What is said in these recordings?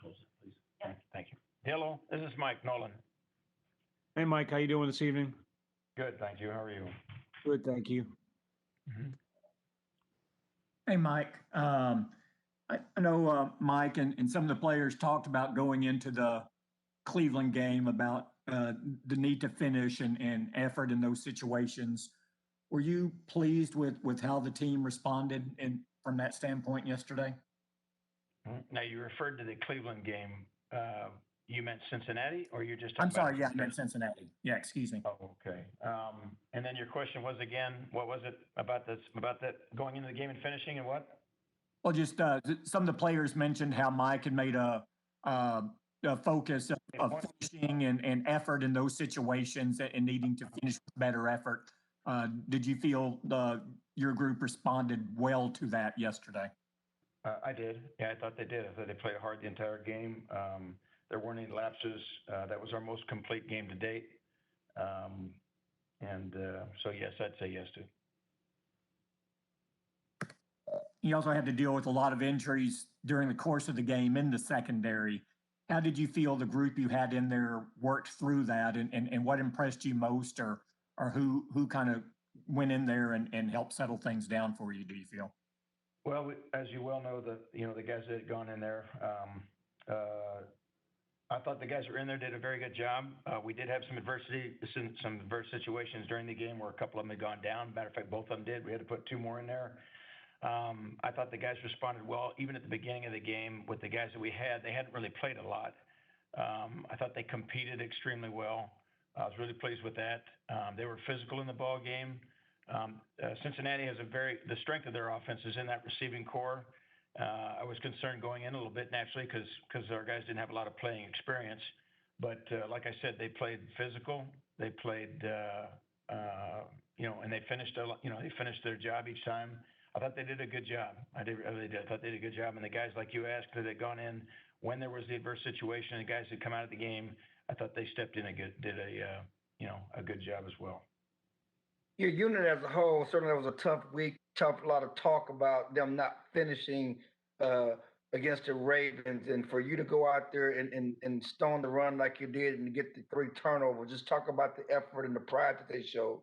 close it, please. Thank you. Hello, this is Mike Nolan. Hey, Mike, how you doing this evening? Good, thank you. How are you? Good, thank you. Mm-hmm. Hey, Mike. I know Mike and some of the players talked about going into the Cleveland game about the need to finish and effort in those situations. Were you pleased with how the team responded from that standpoint yesterday? Now, you referred to the Cleveland game. You meant Cincinnati, or you're just I'm talking about? sorry, yeah, I meant Cincinnati. Yeah, excuse me. Oh, okay. And then your question was again, what was it about that going into the game and finishing and what? Well, just some of the players mentioned how Mike had made a focus of finishing and effort in those situations and needing to finish with better effort. Did you feel your group responded well to that yesterday? I did. Yeah, I thought they did. I thought they played hard the entire game. There weren't any lapses. That was our most complete game to date. So, yes, I'd say yes to. You also had to deal with a lot of injuries during the course of the game in the secondary. How did you feel the group you had in there worked through that, and what impressed you most, or who kind of went in there and helped settle things down for you, do you feel? Well, as you well know, the guys that had gone in there, I thought the guys who were in there did a very good job. We did have some adverse situations during the game where a couple of them had gone down. Matter of fact, both of them did. We had to put two more in there. I thought the guys responded well, even at the beginning of the game with the guys that we had. They hadn't really played a lot. I thought they competed extremely well. I was really pleased with that. They were physical in the ball game. Cincinnati has the strength of their offense is in that receiving core. I was concerned going in a little bit naturally because our guys didn't have a lot of playing experience. But like I said, they played physical. They played, and they finished. They finished their job each time. I thought they did a good job. I really did. I thought they did a good job. And the guys, like you asked, that had gone in when there was the adverse situation, and the guys that come out of the game, I thought they stepped in and did a good job as well. Your unit as a whole, certainly it was a tough week, a lot of talk about them not finishing against the Ravens, and for you to go out there and stone the run like you did and get the 3 turnovers, just talk about the effort and the pride that they showed.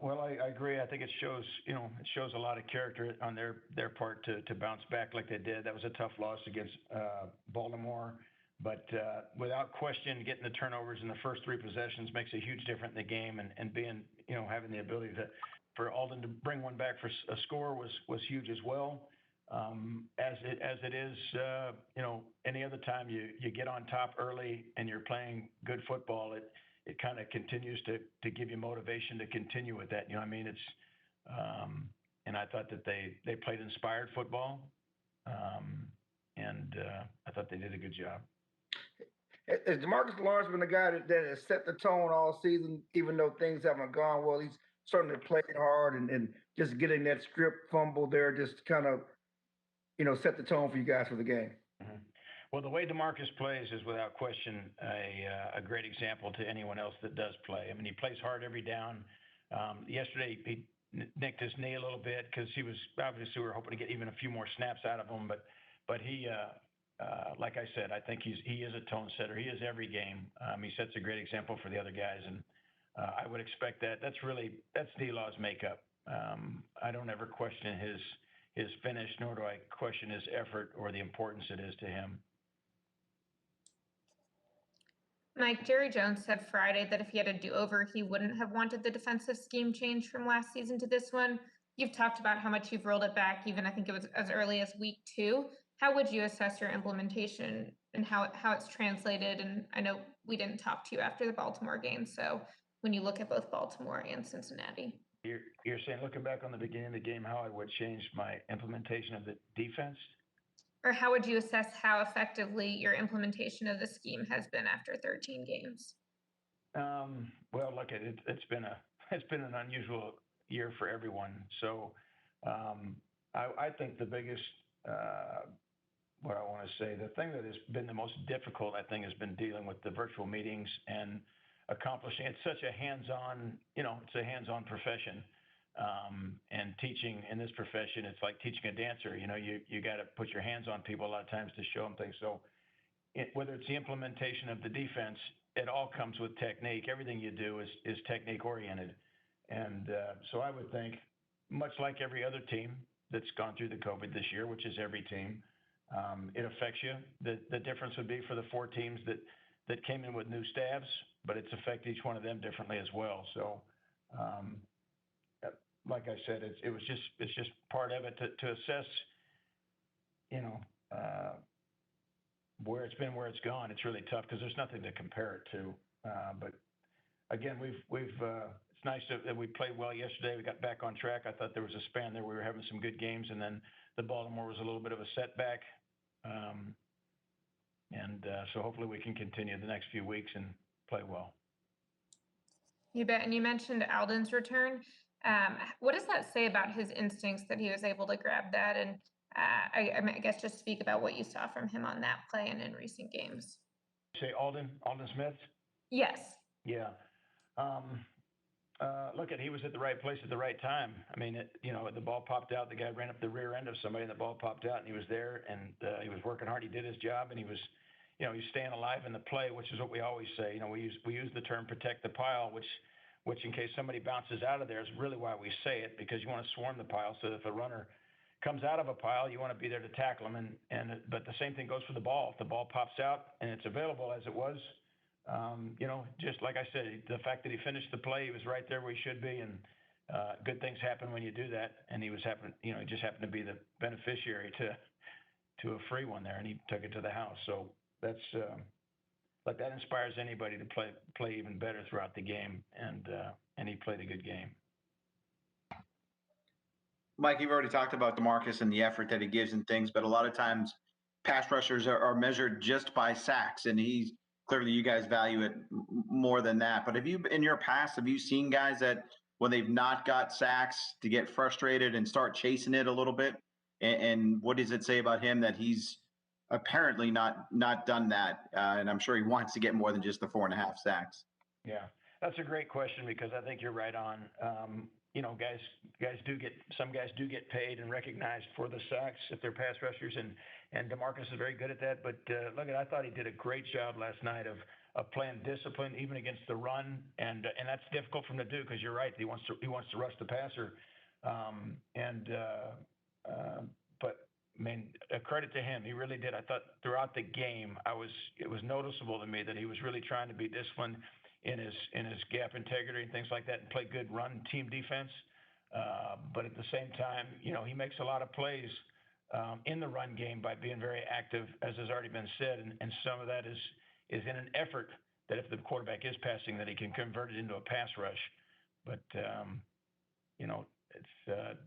Well, I agree. I think it shows a lot of character on their part to bounce back like they did. That was a tough loss against Baltimore. But without question, getting the turnovers in the first 3 possessions makes a huge difference in the game, and being, having the ability for Alden to bring one back for a score was huge as well. As it is, any other time you get on top early and you're playing good football, it kind of continues to give you motivation to continue with that. It's and I thought that they played inspired football, and I thought they did a good job. Has DeMarcus Lawrence been the guy that has set the tone all season, even though things haven't gone well? He's certainly played hard and just getting that strip fumble there just kind of, set the tone for you guys for the game. Mm-hmm. Well, the way DeMarcus plays is without question a great example to anyone else that does play. I mean, he plays hard every down. Yesterday, he nicked his knee a little bit because he was obviously we were hoping to get even a few more snaps out of him, but he. Like I said, I think he is a tone setter. He is every game. He sets a great example for the other guys, and I would expect that. That's D-Law's makeup. I don't ever question his finish, nor do I question his effort or the importance it is to him. Mike, Jerry Jones said Friday that if he had a do-over, he wouldn't have wanted the defensive scheme change from last season to this one. You've talked about how much you've rolled it back, even I think it was as early as week 2. How would you assess your implementation and how it's translated? And I know we didn't talk to you after the Baltimore game, so when you look at both Baltimore and Cincinnati. You're saying, looking back on the beginning of the game, how I would change my implementation of the defense? Or how would you assess how effectively your implementation of the scheme has been after 13 games? Well, look, it's been an unusual year for everyone. So I think the biggest, what I want to say, the thing that has been the most difficult, I think, has been dealing with the virtual meetings and accomplishing. It's such a hands-on, it's a hands-on profession. And teaching in this profession, it's like teaching a dancer. You got to put your hands on people a lot of times to show them things. So whether it's the implementation of the defense, it all comes with technique. Everything you do is technique oriented. And so I would think, much like every other team that's gone through the COVID this year, which is every team, it affects you. The difference would be for the 4 teams that came in with new staffs, but it's affected each one of them differently as well. So, like I said, it's just part of it to assess, where it's been, where it's gone. It's really tough because there's nothing to compare it to. But again, it's nice that we played well yesterday. We got back on track. I thought there was a span there. We were having some good games, and then the Baltimore was a little bit of a setback. So hopefully we can continue the next few weeks and play well. You bet. And you mentioned Alden's return. What does that say about his instincts that he was able to grab that? And I guess just speak about what you saw from him on that play and in recent games. Say Alden Smith? Yes. Yeah. He was at the right place at the right time. I mean, the ball popped out. The guy ran up the rear end of somebody, and the ball popped out, and he was there, and he was working hard. He did his job, and he was staying alive in the play, which is what we always say. We use the term protect the pile, which in case somebody bounces out of there is really why we say it, because you want to swarm the pile so that if a runner comes out of a pile, you want to be there to tackle him. But the same thing goes for the ball. If the ball pops out and it's available as it was, just like I said, the fact that he finished the play, he was right there where he should be, and good things happen when you do that. And he just happened to be the beneficiary to a free one there, and he took it to the house. So that's that inspires anybody to play even better throughout the game, and he played a good game. Mike, you've already talked about DeMarcus and the effort that he gives and things, but a lot of times pass rushers are measured just by sacks, and clearly you guys value it more than that. But in your past, have you seen guys that when they've not got sacks to get frustrated and start chasing it a little bit? And what does it say about him that he's apparently not done that? And I'm sure he wants to get more than just the 4.5 sacks. Yeah, that's a great question, because I think you're right on. Some guys do get paid and recognized for the sacks if they're pass rushers, and DeMarcus is very good at that. But I thought he did a great job last night of playing discipline even against the run, and that's difficult for him to do, because you're right, he wants to rush the passer, but I mean, a credit to him, he really did. I thought throughout the game, it was noticeable to me that he was really trying to be disciplined in his gap integrity and things like that, and play good run team defense. But at the same time, he makes a lot of plays in the run game by being very active, as has already been said, and some of that is in an effort that if the quarterback is passing, that he can convert it into a pass rush. But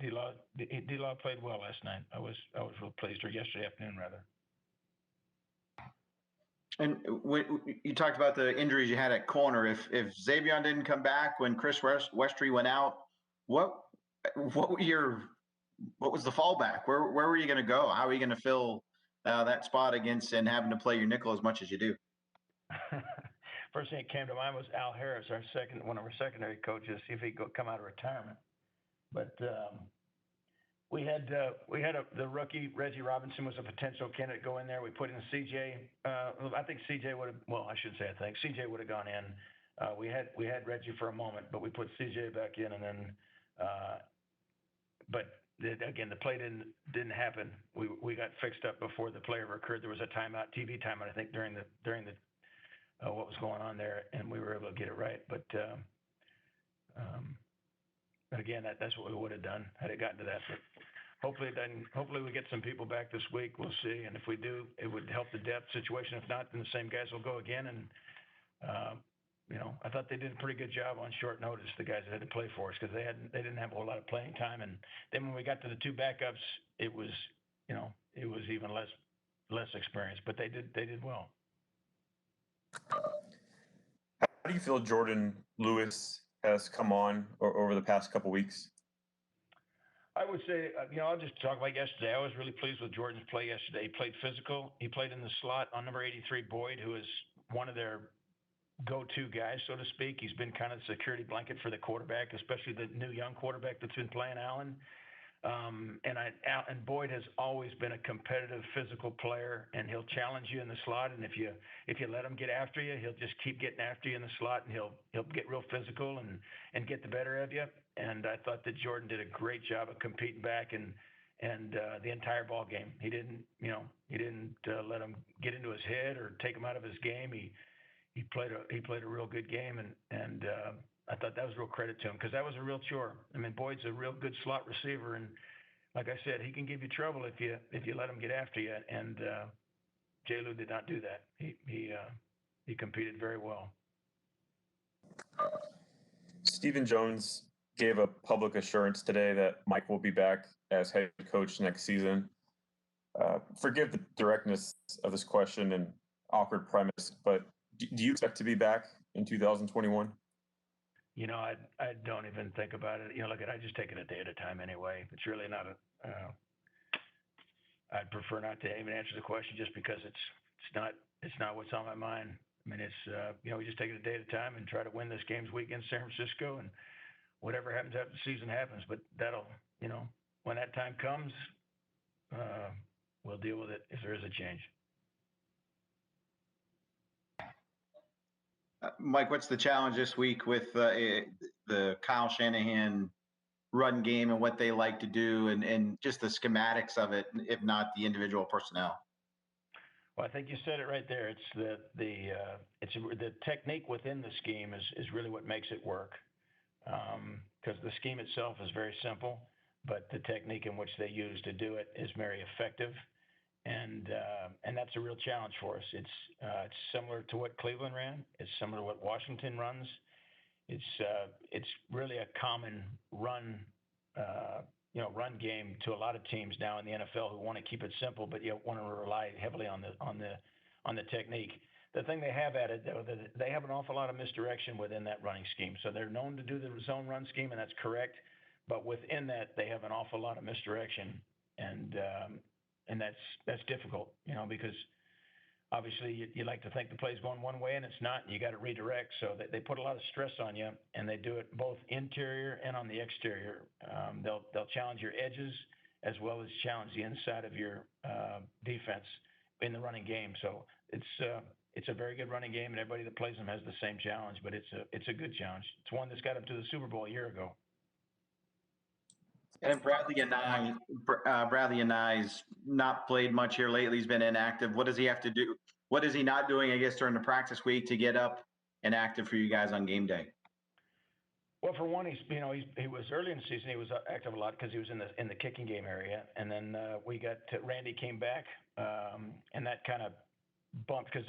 D-Law played well last night. I was real pleased, or yesterday afternoon rather. And when you talked about the injuries you had at corner, if Xavier didn't come back when Chris Westry went out, what was the fallback? Where were you going to go? How are you going to fill that spot against and having to play your nickel as much as you do? First thing that came to mind was Al Harris, one of our secondary coaches, see if he could come out of retirement. But we had the rookie Reggie Robinson was a potential candidate go in there. We put in CJ. I think CJ would have. Well, I should say I think CJ would have gone in. We had Reggie for a moment, but we put CJ back in, and then. Again, the play didn't happen. We got fixed up before the play ever occurred. There was a timeout, TV timeout, I think, during the what was going on there, and we were able to get it right. But again, that's what we would have done had it gotten to that. But hopefully we get some people back this week. We'll see. And if we do, it would help the depth situation. If not, then the same guys will go again. And I thought they did a pretty good job on short notice, the guys that had to play for us, because they didn't have a whole lot of playing time. And then when we got to the 2 backups, it was even less experience. But they did well. How do you feel Jordan Lewis has come on over the past couple weeks? I would say, I'll just talk about yesterday. I was really pleased with Jordan's play yesterday. He played physical. He played in the slot on number 83, Boyd, who is one of their go-to guy, so to speak. He's been kind of the security blanket for the quarterback, especially the new young quarterback that's been playing Allen. And Boyd has always been a competitive, physical player, and he'll challenge you in the slot. And if you let him get after you, he'll just keep getting after you in the slot, and he'll get real physical and get the better of you. And I thought that Jordan did a great job of competing back and the entire ball game. He didn't let him get into his head or take him out of his game. He played a real good game, and I thought that was real credit to him because that was a real chore. I mean, Boyd's a real good slot receiver, and like I said, he can give you trouble if you let him get after you. And J-Lu did not do that. He competed very well. Stephen Jones gave a public assurance today that Mike will be back as head coach next season. Forgive the directness of this question and awkward premise, but do you expect to be back in 2021? I don't even think about it. Look, I just take it a day at a time anyway. It's really not I'd prefer not to even answer the question just because it's not what's on my mind. I mean, it's we just take it a day at a time and try to win this games week against San Francisco, and whatever happens after the season happens. But that'll, when that time comes, we'll deal with it if there is a change. Mike, what's the challenge this week with the Kyle Shanahan run game and what they like to do and just the schematics of it, if not the individual personnel? Well, I think you said it right there. It's the technique within the scheme is really what makes it work, because the scheme itself is very simple, but the technique in which they use to do it is very effective. And that's a real challenge for us. It's similar to what Cleveland ran. It's similar to what Washington runs. It's really a common run game to a lot of teams now in the NFL who want to keep it simple, but yet want to rely heavily on the technique. The thing they have added, though, that they have an awful lot of misdirection within that running scheme. So they're known to do the zone run scheme, and that's correct. But within that, they have an awful lot of misdirection, and that's difficult, because obviously you like to think the play's going one way and it's not, and you got to redirect. So they put a lot of stress on you, and they do it both interior and on the exterior. They'll challenge your edges as well as challenge the inside of your defense in the running game. So it's a very good running game, and everybody that plays them has the same challenge, but it's a good challenge. It's one that's got up to the Super Bowl a year ago. And Bradley Ani's not played much here lately. He's been inactive. What does he have to do? What is he not doing, I guess, during the practice week to get up and active for you guys on game day? Well, for one, he was early in the season. He was active a lot because he was in the kicking game area, and then Randy came back, and that kind of bumped because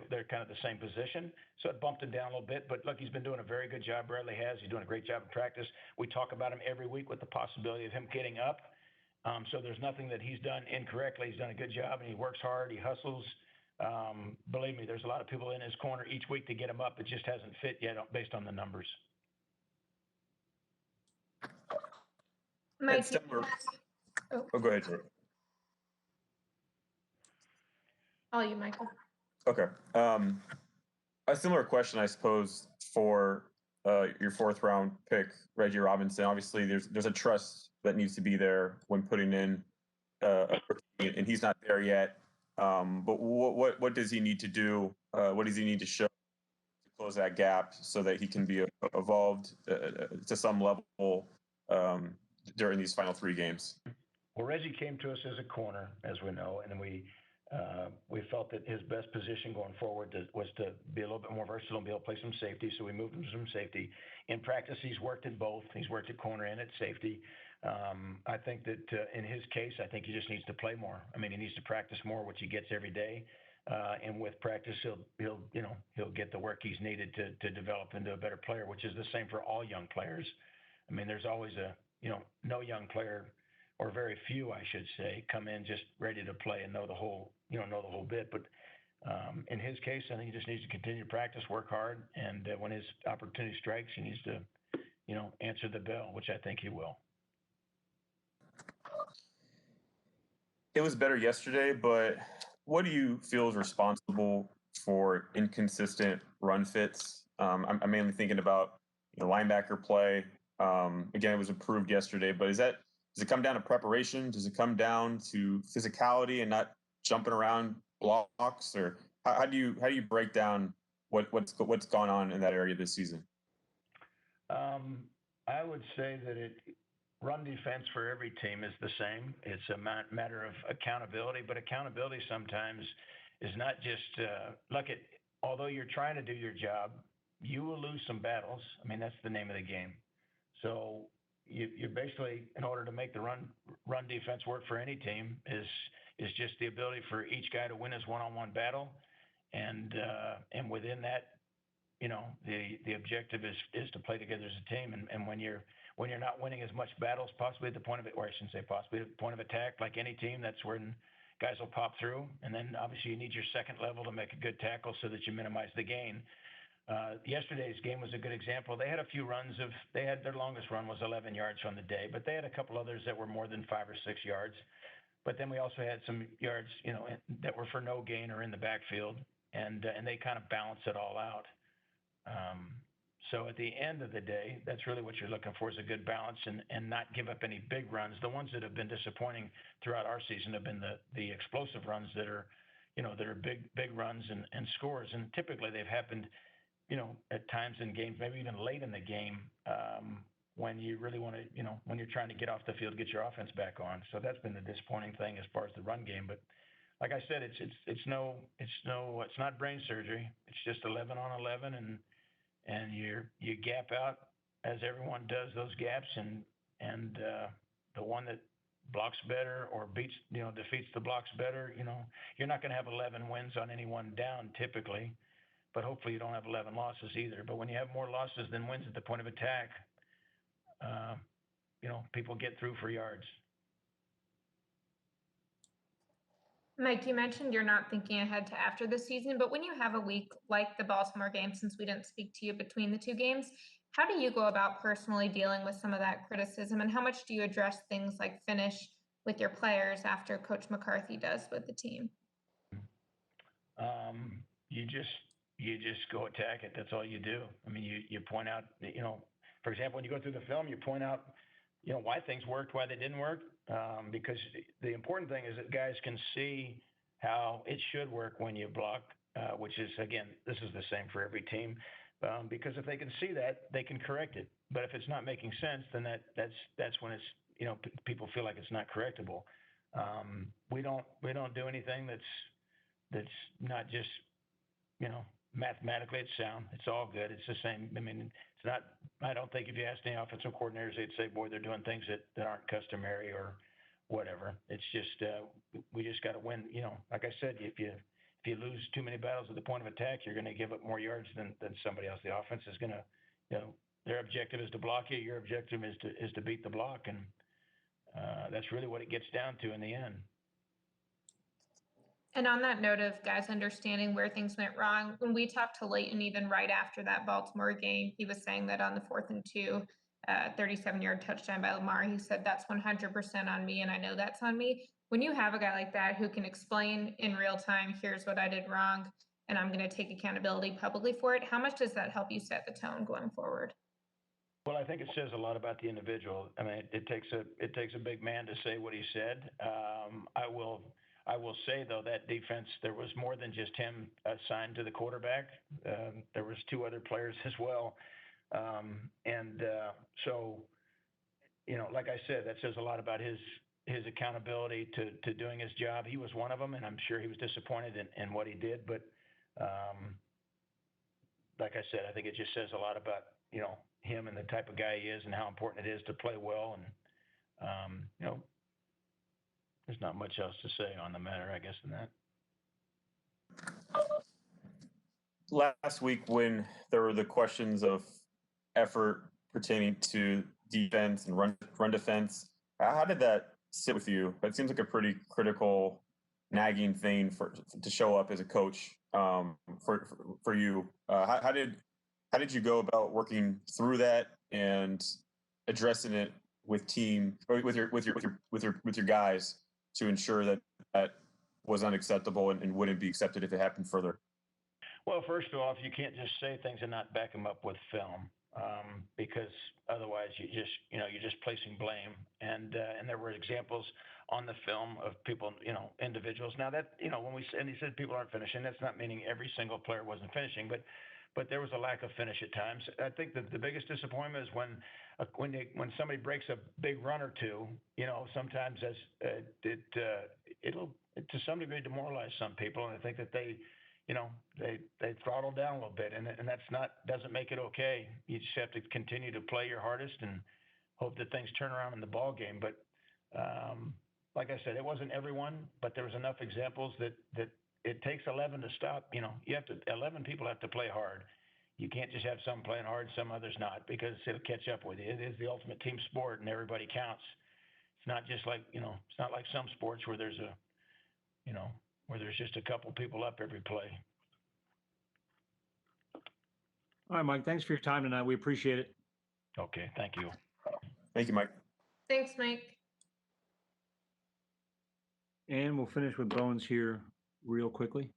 they're kind of the same position, so it bumped him down a little bit. But look, he's been doing a very good job. Bradley has. He's doing a great job in practice. We talk about him every week with the possibility of him getting up. So there's nothing that he's done incorrectly. He's done a good job, and he works hard. He hustles. Believe me, there's a lot of people in his corner each week to get him up. It just hasn't fit yet based on the numbers. Mike, Oh, go ahead, Jordan. all you, Michael. Okay. A similar question, I suppose, for your fourth round pick, Reggie Robinson. Obviously, there's a trust that needs to be there when putting in a rookie, and he's not there yet. But what does he need to do? What does he need to show to close that gap so that he can be evolved to some level during these final 3 games? Well, Reggie came to us as a corner, as we know, and then we felt that his best position going forward was to be a little bit more versatile and be able to play some safety, so we moved him to some safety. In practice, he's worked at both. He's worked at corner and at safety. I think that in his case, I think he just needs to play more. I mean, he needs to practice more, which he gets every day. And with practice, he'll get the work he's needed to develop into a better player, which is the same for all young players. I mean, there's always no young player, or very few, I should say, come in just ready to play and know the whole bit. But in his case, I think he just needs to continue to practice, work hard, and when his opportunity strikes, he needs to, answer the bell, which I think he will. It was better yesterday, but what do you feel is responsible for inconsistent run fits. I'm mainly thinking about linebacker play. Again, it was improved yesterday, but does it come down to preparation? Does it come down to physicality and not jumping around blocks, or how do you break down what's gone on in that area this season? I would say that run defense for every team is the same. It's a matter of accountability, but accountability sometimes is not just although you're trying to do your job, you will lose some battles. I mean, that's the name of the game. So you basically, in order to make the run defense work for any team, is just the ability for each guy to win his one-on-one battle, and within that, the objective is to play together as a team. And when you're not winning as much battles, possibly at the point of it, or I shouldn't say possibly, at the point of attack, like any team, that's when guys will pop through. And then obviously you need your second level to make a good tackle so that you minimize the gain. Yesterday's game was a good example. They had a few runs their longest run was 11 yards on the day, but they had a couple others that were more than 5 or 6 yards. But then we also had some yards, that were for no gain or in the backfield, and they kind of balance it all out. So at the end of the day, that's really what you're looking for, is a good balance and not give up any big runs. The ones that have been disappointing throughout our season have been the explosive runs that are big runs and scores. And typically they've happened, at times in games, maybe even late in the game, when you really want to, when you're trying to get off the field, get your offense back on. So that's been the disappointing thing as far as the run game. But like I said, it's not brain surgery. It's just 11 on 11, and you gap out as everyone does those gaps, and the one that blocks better or defeats the blocks better, you're not going to have 11 wins on any one down typically, but hopefully you don't have 11 losses either. But when you have more losses than wins at the point of attack, people get through for yards. Mike, you mentioned you're not thinking ahead to after the season, but when you have a week like the Baltimore game, since we didn't speak to you between the two games, how do you go about personally dealing with some of that criticism, and how much do you address things like finish with your players after Coach McCarthy does with the team? You just go attack it. That's all you do. I mean, you point out, for example, when you go through the film, you point out, why things worked, why they didn't work, because the important thing is that guys can see how it should work when you block, which is, again, this is the same for every team, because if they can see that, they can correct it. But if it's not making sense, then that's when it's, people feel like it's not correctable. We don't do anything that's not just, mathematically it's sound. It's all good. It's the same. I mean, it's not, I don't think if you ask any offensive coordinators, they'd say, boy, they're doing things that aren't customary or whatever. It's just, we just got to win. Like I said, if you lose too many battles at the point of attack, you're going to give up more yards than somebody else. The offense is going to, their objective is to block you. Your objective is to beat the block. And that's really what it gets down to in the end. And on that note of guys understanding where things went wrong, when we talked to Leighton, even right after that Baltimore game, he was saying that on the 4th and 2, 37-yard touchdown by Lamar, he said, that's 100% on me, and I know that's on me. When you have a guy like that who can explain in real time, here's what I did wrong, and I'm going to take accountability publicly for it, how much does that help you set the tone going forward? Well, I think it says a lot about the individual. I mean, it takes a big man to say what he said. I will say, though, that defense, there was more than just him assigned to the quarterback. There was 2 other players as well. So, like I said, that says a lot about his accountability to doing his job. He was one of them, and I'm sure he was disappointed in what he did. But like I said, I think it just says a lot about, him and the type of guy he is and how important it is to play well. And, there's not much else to say on the matter, I guess, than that. Last week, when there were the questions of effort pertaining to defense and run defense, how did that sit with you? It seems like a pretty critical, nagging thing to show up as a coach for you. How did you go about working through that and addressing it with your guys to ensure that was unacceptable and wouldn't be accepted if it happened further? Well, first off, you can't just say things and not back them up with film, because otherwise you're just placing blame. And there were examples on the film of people, individuals. Now that, and he said people aren't finishing, that's not meaning every single player wasn't finishing, but there was a lack of finish at times. I think that the biggest disappointment is when somebody breaks a big run or two, sometimes it'll to some degree demoralize some people. And I think that they throttle down a little bit, and doesn't make it okay. You just have to continue to play your hardest and hope that things turn around in the ball game. But like I said, it wasn't everyone, but there was enough examples that it takes 11 to stop. 11 people have to play hard. You can't just have some playing hard, some others not, because it'll catch up with you. It is the ultimate team sport, and everybody counts. It's not just like it's not like some sports where there's where there's just a couple people up every play. All right, Mike, thanks for your time tonight. We appreciate it. Okay, thank you. Thank you, Mike. Thanks, Mike. And we'll finish with Bones here real quickly.